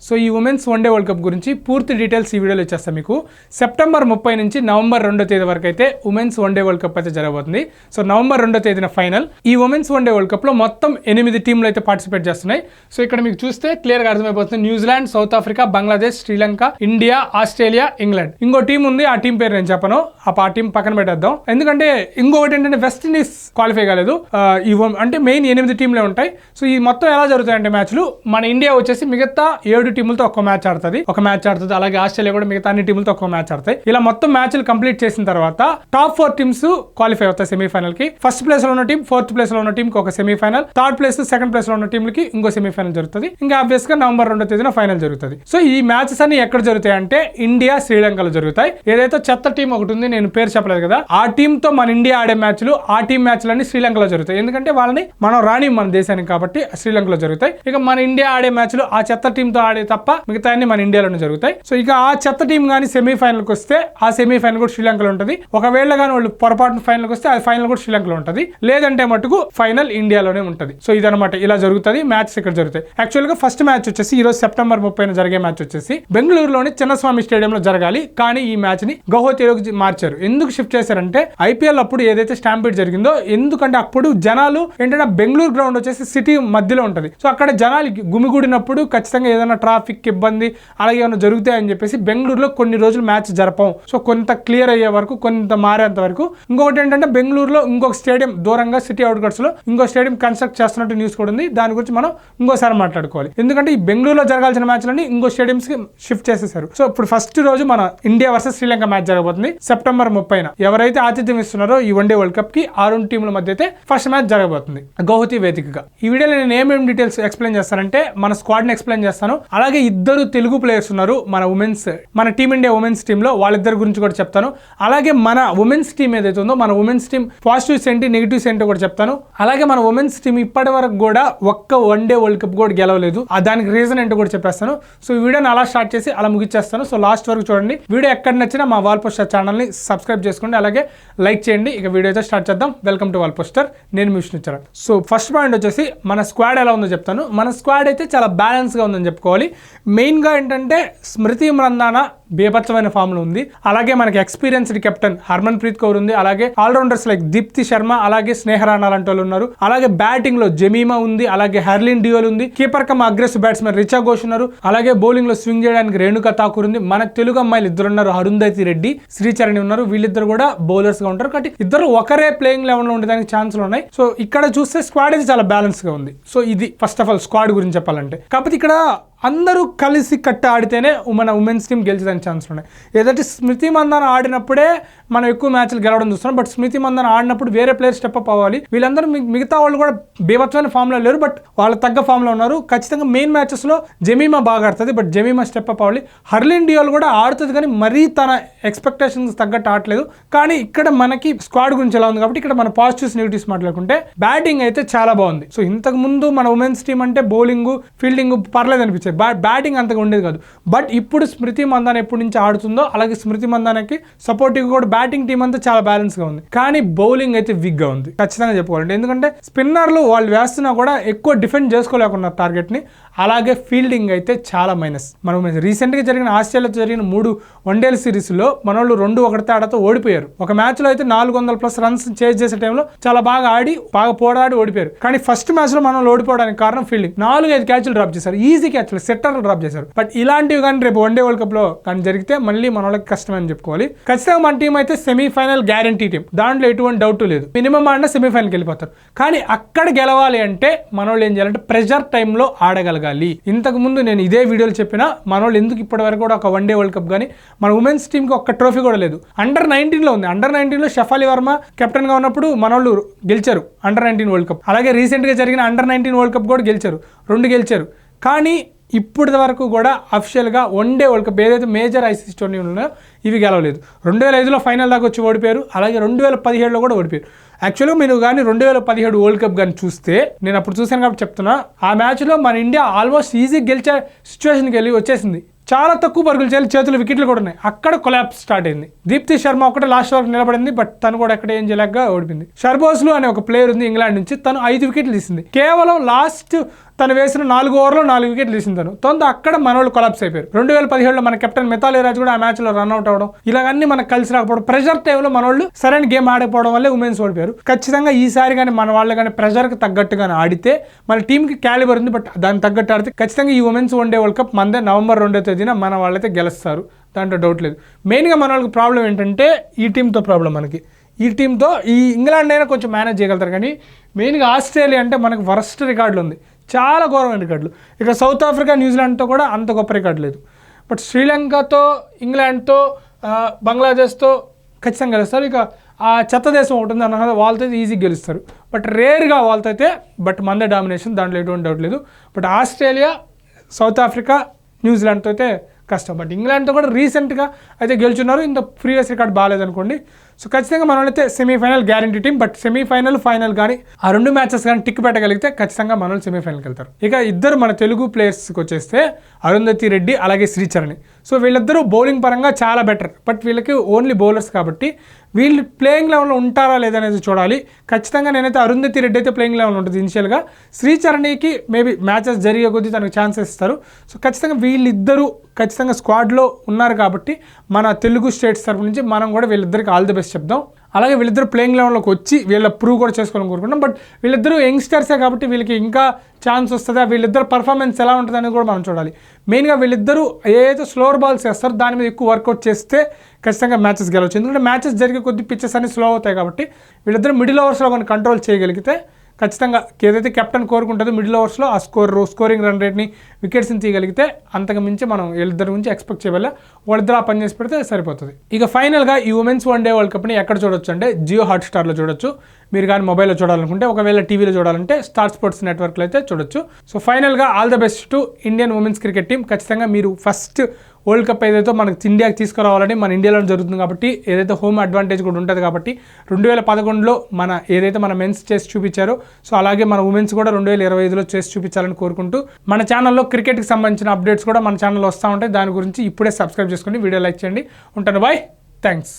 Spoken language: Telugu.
సో ఈ ఉమెన్స్ వన్డే వరల్డ్ కప్ గురించి పూర్తి డీటెయిల్స్ ఈ వీడియోలో ఇచ్చేస్తాను మీకు. సెప్టెంబర్ 30 నుంచి నవంబర్ 2వ తేదీ వరకు అయితే ఉమెన్స్ వన్డే వరల్డ్ కప్ అయితే జరగబోతుంది. సో నవంబర్ 2వ తేదీన ఫైనల్. ఈ ఉమెన్స్ వన్డే వరల్డ్ కప్లో మొత్తం 8 టీంలు అయితే పార్టిసిపేట్ చేస్తున్నాయి. సో ఇక్కడ మీకు చూస్తే క్లియర్గా అర్థమైపోతుంది. New Zealand, south Africa, Bangladesh, Sri Lanka, India, Australia, England. ఇంకో టీం ఉంది, ఆ టీం పేరు నేను చెప్పను, ఆ టీం పక్కన పెట్టేద్దాం. ఎందుకంటే ఇంకొకటి ఏంటంటే వెస్ట్ ఇండీస్ క్వాలిఫై కాలేదు. అంటే మెయిన్ 8 టీంలే ఉంటాయి. సో ఈ మొత్తం ఎలా జరుగుతాయంటే మ్యాచ్లు, మన ఇండియా వచ్చేసి మిగతా 7 టీములతో ఒక మ్యాచ్ ఆడుతుంది. అలాగే ఆస్ట్రేలియా కూడా మిగతా అన్ని టీములతో ఒక మ్యాచ్ ఆడతాయి. ఇలా మొత్తం మ్యాచ్లు కంప్లీట్ చేసిన తర్వాత టాప్ 4 టీమ్స్ క్వాలిఫై అవుతాయి సెమీఫైనల్ కి. ఫస్ట్ ప్లేస్ లో ఉన్న టీం, 4th ప్లేస్ లో ఉన్న టీం కి ఒక semi-final, 3rd place, 2nd place లో ఉన్న టీంలకి ఇంకో సెమీఫైనల్ జరుగుతుంది. ఇంకా ఆబ్వియస్ గా నవంబర్ 2వ తేదీన ఫైనల్ జరుగుతుంది. సో ఈ మ్యాచెస్ అన్ని ఎక్కడ జరుగుతాయి అంటే ఇండియా, శ్రీలంకలో జరుగుతాయి. ఏదైతే చెత్త టీం ఒకటి ఉంది, నేను పేరు చెప్పలేదు కదా, ఆ టీమ్ తో మన ఇండియా ఆడే మ్యాచ్లు, ఆ టీం మ్యాచ్లన్నీ శ్రీలంకలో జరుగుతాయి. ఎందుకంటే వాళ్ళని మనం రాని మన దేశానికి కాబట్టి శ్రీలంకలో జరుగుతాయి. ఇక మన ఇండియా ఆడే మ్యాచ్లు ఆ చెత్త టీమ్ తో ఆడే తప్ప మిగతా అన్ని మన ఇండియాలోనే జరుగుతాయి. సో ఇక ఆ చెత్త టీం కానీ సెమీఫైనల్కి వస్తే ఆ సెమీఫైనల్ కూడా శ్రీలంకలో ఉంటుంది. ఒకవేళ కానీ వాళ్ళు పొరపాటున ఫైనల్కి వస్తే ఆ ఫైనల్ కూడా శ్రీలంకలో ఉంటుంది. లేదంటే మటుకు ఫైనల్ ఇండియాలోనే ఉంటుంది. సో ఇదనమాట, ఇలా జరుగుతుంది మ్యాచ్ ఇక్కడ జరుగుతాయి. యాక్చువల్ గా ఫస్ట్ మ్యాచ్ వచ్చేసి ఈ రోజు సెప్టెంబర్ 30న జరిగే మ్యాచ్ వచ్చేసి బెంగళూరులోని చిన్నస్వామి స్టేడియంలో జరగాలి. కానీ ఈ మ్యాచ్ ని గౌహతిలోకి మార్చారు. ఎందుకు షిఫ్ట్ చేశారంటే ఐపీఎల్ అప్పుడు ఏదైతే స్టాంపీడ్ జరిగిందో, ఎందుకంటే అప్పుడు జనాలు ఏంటంటే బెంగళూరు గ్రౌండ్ వచ్చేసి సిటీ మధ్యలో ఉంటుంది. సో అక్కడ జనాలు గుమిగూడినప్పుడు ఖచ్చితంగా ఏదైనా ట్రాఫిక్ ఇబ్బంది అలాగే ఏమైనా జరుగుతాయని చెప్పేసి బెంగళూరులో కొన్ని రోజులు మ్యాచ్ జరపం. సో కొంత క్లియర్ అయ్యే వరకు, కొంత మారేంత వరకు. ఇంకొకటి ఏంటంటే బెంగళూరులో ఇంకొక స్టేడియం దూరంగా సిటీ అవుట్కట్స్ లో ఇంకో స్టేడియం కన్స్ట్రక్ట్ చేస్తున్నట్టు న్యూస్ కూడా ఉంది. దాని గురించి మనం ఇంకోసారి మాట్లాడుకోవాలి. ఎందుకంటే ఈ బెంగళూరులో జరగాల్సిన మ్యాచ్లని ఇంకో స్టేడియంస్ కి షిఫ్ట్ చేసేసారు. సో ఇప్పుడు ఫస్ట్ రోజు మన ఇండియా వర్సెస్ శ్రీలంక మ్యాచ్ జరగబోతుంది సెప్టెంబర్ 30న. ఎవరైతే ఆతిథ్యం ఇస్తున్నారో ఈ వన్డే వరల్డ్ కప్ కి ఆ 2 టీంల మధ్య అయితే ఫస్ట్ మ్యాచ్ జరగబోతుంది గౌహతి వేదికగా. ఈ వీడియోలో నేను ఏమేమి డీటెయిల్స్ ఎక్స్ప్లెయిన్ చేస్తానంటే మన స్క్వాడ్ ని ఎక్స్ప్లెయిన్ చేస్తాను. అలాగే 2 తెలుగు ప్లేయర్స్ ఉన్నారు మన టీమిండియా ఉమెన్స్ టీమ్ లో, వాళ్ళిద్దరి గురించి కూడా చెప్తాను. అలాగే మన ఉమెన్స్ టీం ఏదైతే ఉందో, మన ఉమెన్స్ టీం పాజిటివ్స్ ఏంటి, నెగిటివ్స్ ఏంటో కూడా చెప్తాను. అలాగే మన ఉమెన్స్ టీం ఇప్పటి వరకు కూడా ఒక్క వన్డే వరల్డ్ కప్ కూడా గెలవలేదు. దానికి రీజన్ ఏంటో కూడా చెప్పేస్తాను. సో ఈ వీడియోని అలా స్టార్ట్ చేసి అలా ముగిచ్చేస్తాను. సో లాస్ట్ వరకు చూడండి. వీడియో ఎక్కడ నచ్చినా మా వాల్ పోస్టర్ ఛానల్ ని సబ్స్క్రైబ్ చేసుకోండి, అలాగే లైక్ చేయండి. ఇక వీడియో అయితే స్టార్ట్ చేద్దాం. వెల్కమ్ టు వాల్ పోస్టర్, నేను Vishnu Charan. So first point వచ్చేసి మన స్క్వాడ్ ఎలా ఉందో చెప్తాను. మన స్క్వాడ్ అయితే చాలా బ్యాలెన్స్ గా ఉందని చెప్పుకోవాలి. మెయిన్ గా ఏంటంటే స్మృతి మందాన బేపచ్చమైన ఫామ్ లో ఉంది. అలాగే మనకి ఎక్స్పీరియన్స్డ్ కెప్టెన్ హర్మన్ ప్రీత్ కౌర్ ఉంది. అలాగే ఆల్రౌండర్స్ లైక్ దీప్తి శర్మ, అలాగే స్నేహ రాణా లాంటి వాళ్ళు ఉన్నారు. అలాగే బ్యాటింగ్ లో జమీమా ఉంది, అలాగే హెర్లిన్ డియోల్ ఉంది. Keeper cum aggressive batsmen Richa Ghosh ఉన్నారు. అలాగే బౌలింగ్ లో స్వింగ్ చేయడానికి రేణుకా ఠాకూర్ ఉంది. మన తెలుగు అమ్మాయిలు 2 ఉన్నారు, అరుంధతి రెడ్డి, శ్రీచరణి ఉన్నారు. వీళ్ళిద్దరు కూడా బౌలర్స్ గా ఉంటారు. కాబట్టి ఇద్దరు ఒకరే ప్లేయింగ్ లెవెల్ లో ఉండడానికి ఛాన్సులు ఉన్నాయి. సో ఇక్కడ చూస్తే స్క్వాడ్ అయితే చాలా బ్యాలెన్స్ గా ఉంది. సో ఇది ఫస్ట్ ఆఫ్ ఆల్ స్క్వాడ్ గురించి చెప్పాలంటే. కాకపోతే ఇక్కడ అందరూ కలిసి కట్టి ఆడితేనే మన ఉమెన్స్ టీం గెలిచేదానికి ఛాన్సులు ఉన్నాయి. ఏదంటే స్మృతి మందాన ఆడినప్పుడే మనం ఎక్కువ మ్యాచ్లు గెలవడం చూస్తున్నాం. బట్ స్మృతి మందాన ఆడినప్పుడు వేరే ప్లేయర్ స్టెప్ అప్ అవ్వాలి. వీళ్ళందరూ మిగతా వాళ్ళు కూడా బీభత్సమైన ఫామ్ లో లేరు, బట్ వాళ్ళ తగ్గ ఫామ్ లో ఉన్నారు. ఖచ్చితంగా మెయిన్ మ్యాచెస్ లో జమీమా బాగా ఆడుతుంది, బట్ జమీమా స్టెప్ అప్ అవ్వాలి. హర్లిన్ డియోల్ కూడా ఆడుతుంది, కానీ మరీ తన ఎక్స్పెక్టేషన్స్ తగ్గట్టు ఆడలేదు. కానీ ఇక్కడ మనకి స్క్వాడ్ గురించి ఎలా ఉంది కాబట్టి ఇక్కడ మన పాజిటివ్స్ నెగిటివ్స్ మాట్లాడుకుంటే బ్యాటింగ్ అయితే చాలా బాగుంది. సో ఇంతకు ముందు మన ఉమెన్స్ టీం అంటే బౌలింగ్, ఫీల్డింగ్ పర్లేదు అనిపించింది, బ్యాటింగ్ అంతగా ఉండేది కాదు. బట్ ఇప్పుడు స్మృతి మందాన ఎప్పటి నుంచి ఆడుతుందో, అలాగే స్మృతి మందానకి సపోర్టివ్ కూడా బ్యాటింగ్ టీం అంతా చాలా బ్యాలెన్స్ గా ఉంది. కానీ బౌలింగ్ అయితే వీక్ గా ఉంది ఖచ్చితంగా చెప్పుకోవాలంటే. ఎందుకంటే స్పిన్నర్లు వాళ్ళు వేస్తున్నా కూడా ఎక్కువ డిఫెండ్ చేసుకోలేకున్నారు టార్గెట్ ని. అలాగే ఫీల్డింగ్ అయితే చాలా మైనస్. మనం రీసెంట్ గా జరిగిన ఆస్ట్రేలియాతో జరిగిన 3 వన్డేల సిరీస్ లో మన వాళ్ళు 2-1 తేడాతో ఓడిపోయారు. ఒక మ్యాచ్ లో అయితే 400+ రన్స్ చేజ్ చేసే టైంలో చాలా బాగా ఆడి, బాగా పోరాడి ఓడిపోయారు. కానీ ఫస్ట్ మ్యాచ్ లో మనం ఓడిపోవడానికి కారణం ఫీల్డింగ్. 4-5 క్యాచ్లు డ్రాప్ చేశారు, ఈజీ క్యాచ్లు, సెట్టర్లు డ్రాప్ చేశారు. బట్ ఇలాంటివి కానీ రేపు వన్డే వరల్డ్ కప్ లో కానీ జరిగితే మళ్ళీ మన వాళ్ళకి కష్టమని చెప్పుకోవాలి. ఖచ్చితంగా మన టీం అయితే సెమీఫైనల్ గ్యారంటీ టీం, దాంట్లో ఎటువంటి డౌట్ లేదు. మినిమం ఆడినా సెమీఫైనల్కి వెళ్ళిపోతారు. కానీ అక్కడ గెలవాలి అంటే మన వాళ్ళు ఏం చేయాలంటే ప్రెజర్ టైంలో ఆడగలగాలి. ఇంతకు ముందు నేను ఇదే వీడియోలో చెప్పిన మన వాళ్ళు ఎందుకు ఇప్పటి వరకు కూడా ఒక వన్డే వరల్డ్ కప్ కానీ మన ఉమెన్స్ టీంకి ఒక్క ట్రోఫీ కూడా లేదు. అండర్-19 లో ఉంది. అండర్-19 షెఫాలి వర్మ కెప్టెన్ గా ఉన్నప్పుడు మన వాళ్ళు గెలిచారు అండర్-19 వరల్డ్ కప్. అలాగే రీసెంట్ గా జరిగిన అండర్-19 వరల్డ్ కప్ కూడా గెలిచారు, 2 గెలిచారు. కానీ ఇప్పటి వరకు కూడా అఫిషియల్గా వన్డే వరల్డ్ కప్ ఏదైతే మేజర్ ఐసీసీ టోర్నీ ఉన్నాయో ఇవి గెలవలేదు. 2005లో ఫైనల్ దాకా వచ్చి ఓడిపోయారు. అలాగే 2017లో కూడా ఓడిపోయారు. యాక్చువల్గా మీరు కానీ 2017 వరల్డ్ కప్ కానీ చూస్తే, నేను అప్పుడు చూశాను కాబట్టి చెప్తున్నా, ఆ మ్యాచ్లో మన ఇండియా ఆల్మోస్ట్ ఈజీ గెలిచే సిచ్యువేషన్కి వెళ్ళి వచ్చేసింది. చాలా తక్కువ పరుగులు చేయాలి, చేతులు వికెట్లు కూడా ఉన్నాయి. అక్కడ కొలాప్స్ స్టార్ట్ అయింది. దీప్తి శర్మ ఒకటే లాస్ట్ వరకు నిలబడింది, బట్ తను కూడా ఎక్కడ ఏం చేయలేక ఓడిపోయింది. షర్బోస్లు అనే ఒక ప్లేయర్ ఉంది ఇంగ్లాండ్ నుంచి, తను 5 వికెట్లు తీసింది. కేవలం లాస్ట్ తను వేసిన 4 ఓవర్లో 4 వికెట్లు తీసింది. తను అక్కడ మనోళ్ళు కొలాప్స్ అయిపోయారు. 2017లో మన కెప్టెన్ మిథాలీ రాజ్ కూడా ఆ మ్యాచ్లో రన్అట్ అవడం, ఇలాగన్నీ మనకు కలిసి రాకపోవడం, ప్రెషర్ టైంలో మనోళ్ళు సరైన గేమ్ ఆడకపోవడం వల్లే ఉమెన్స్ ఓడిపోయారు. ఖచ్చితంగా ఈసారి కానీ మన వాళ్ళు కానీ ప్రెషర్కి తగ్గట్టుగానే ఆడితే మన టీంకి క్యాలిబర్ ఉంది, బట్ దానికి తగ్గట్టు ఆడితే ఖచ్చితంగా ఈ ఉమెన్స్ వన్డే వరల్డ్ కప్ మనదే నవంబర్ 2వ తేదీన మన వాళ్ళైతే గెలుస్తారు, దాంట్లో డౌట్ లేదు. మెయిన్గా మన వాళ్ళకి ప్రాబ్లం ఏంటంటే ఈ టీంతో ప్రాబ్లం. మనకి ఈ టీంతో ఈ ఇంగ్లాండ్ అయినా కొంచెం మేనేజ్ చేయగలుగుతారు, కానీ మెయిన్గా ఆస్ట్రేలియా అంటే మనకు వరస్ట్ రికార్డులు ఉంది, చాలా ఘోరమైన రికార్డులు. ఇక సౌత్ ఆఫ్రికా న్యూజిలాండ్తో కూడా అంత గొప్ప రికార్డు లేదు. బట్ శ్రీలంకతో, ఇంగ్లాండ్తో, బంగ్లాదేశ్తో ఖచ్చితంగా గెలుస్తారు. ఇక ఆ చెత్త దేశం ఒకటి ఉంది అన్న వాళ్ళతో అయితే ఈజీగా గెలుస్తారు, బట్ రేర్గా వాళ్ళతో అయితే. బట్ మందే డామినేషన్, దాంట్లో ఎటువంటి డౌట్ లేదు. బట్ ఆస్ట్రేలియా, సౌత్ ఆఫ్రికా, న్యూజిలాండ్తో అయితే కష్టం. బట్ ఇంగ్లాండ్తో కూడా రీసెంట్గా అయితే గెలుచున్నారు, ఇంత ప్రీవియస్ రికార్డ్ బాగాలేదనుకోండి. సో ఖచ్చితంగా మనం అయితే semi-final guarantee team. But semi-final, final కానీ ఆ 2 మ్యాచెస్ కానీ టిక్ పెట్టగలిగితే ఖచ్చితంగా మనం సెమీఫైనల్కి వెళ్తారు. ఇక ఇద్దరు మన తెలుగు ప్లేయర్స్కి వచ్చేస్తే అరుంధతి రెడ్డి అలాగే శ్రీచరణి. సో వీళ్ళిద్దరూ బౌలింగ్ పరంగా చాలా బెటర్, బట్ వీళ్ళకి ఓన్లీ బౌలర్స్ కాబట్టి వీళ్ళు ప్లేయింగ్ లెవెల్లో ఉంటారా లేదనేది చూడాలి. ఖచ్చితంగా నేనైతే అరుంధతి రెడ్డి అయితే ప్లేయింగ్ లెవెల్ ఉంటుంది ఇనిషియల్గా. శ్రీచరణికి మేబీ మ్యాచెస్ జరిగే కొద్దీ తనకు ఛాన్సెస్ ఇస్తారు. సో ఖచ్చితంగా వీళ్ళిద్దరూ ఖచ్చితంగా స్క్వాడ్లో ఉన్నారు కాబట్టి మన తెలుగు స్టేట్స్ తరపు నుంచి మనం కూడా వీళ్ళిద్దరికి ఆల్ ది బెస్ట్ చెప్దాం. అలాగే వీళ్ళిద్దరు ప్లేయింగ్ లెవెల్లోకి వచ్చి వీళ్ళ ప్రూవ్ కూడా చేసుకోవాలని కోరుకుంటాం. బట్ వీళ్ళిద్దరూ యంగ్స్టర్సే కాబట్టి వీళ్ళకి ఇంకా ఛాన్స్ వస్తుందా, వీళ్ళిద్దరు పర్ఫార్మెన్స్ ఎలా ఉంటుంది అనేది కూడా మనం చూడాలి. మెయిన్గా వీళ్ళిద్దరూ ఏదైతే స్లోవర్ బాల్స్ వేస్తారో దాని మీద ఎక్కువ వర్కౌట్ చేస్తే ఖచ్చితంగా మ్యాచెస్ గెలవచ్చు. ఎందుకంటే మ్యాచెస్ జరిగే కొద్ది పిచ్చెస్ అన్ని స్లో అవుతాయి కాబట్టి వీళ్ళిద్దరు మిడిల్ ఓవర్స్లో కొన్ని కంట్రోల్ చేయగలిగితే ఖచ్చితంగా ఏదైతే కెప్టెన్ కోరుకుంటుందో మిడిల్ ఓవర్స్లో ఆ స్కోరింగ్ రన్ రేట్ని, వికెట్స్ని తీయగలిగితే అంతకు మించి మనం వీళ్ళిద్దరి నుంచి ఎక్స్పెక్ట్ చేయవల్ల వాళ్ళిద్దరు ఆ పని చేసి పెడితే సరిపోతుంది. ఇక ఫైనల్గా ఈ ఉమెన్స్ వన్డే వరల్డ్ కప్ని ఎక్కడ చూడొచ్చు అంటే జియో హాట్స్టార్లో చూడొచ్చు. మీరు కానీ మొబైల్లో చూడాలనుకుంటే, ఒకవేళ టీవీలో చూడాలంటే స్టార్ స్పోర్ట్స్ నెట్వర్క్లో అయితే చూడొచ్చు. సో ఫైనల్గా all the best to Indian women's cricket team. ఖచ్చితంగా మీరు ఫస్ట్ వరల్డ్ కప్ ఏదైతే మనకి ఇండియాకి తీసుకురావాలని మన ఇండియాలో జరుగుతుంది కాబట్టి ఏదైతే హోమ్ అడ్వాంటేజ్ కూడా ఉంటుంది కాబట్టి 2011లో ఏదైతే మన మెన్స్ చేసి చూపించారో సో అలాగే మన ఉమెన్స్ కూడా 2025లో చేసి చూపించాలని కోరుకుంటూ మన ఛానల్లో క్రికెట్కి సంబంధించిన అప్డేట్స్ కూడా మన ఛానల్లో వస్తూ ఉంటాయి. దాని గురించి ఇప్పుడే సబ్స్క్రైబ్ చేసుకోండి, వీడియో లైక్ చేయండి. ఉంటాను, బాయ్, థ్యాంక్స్.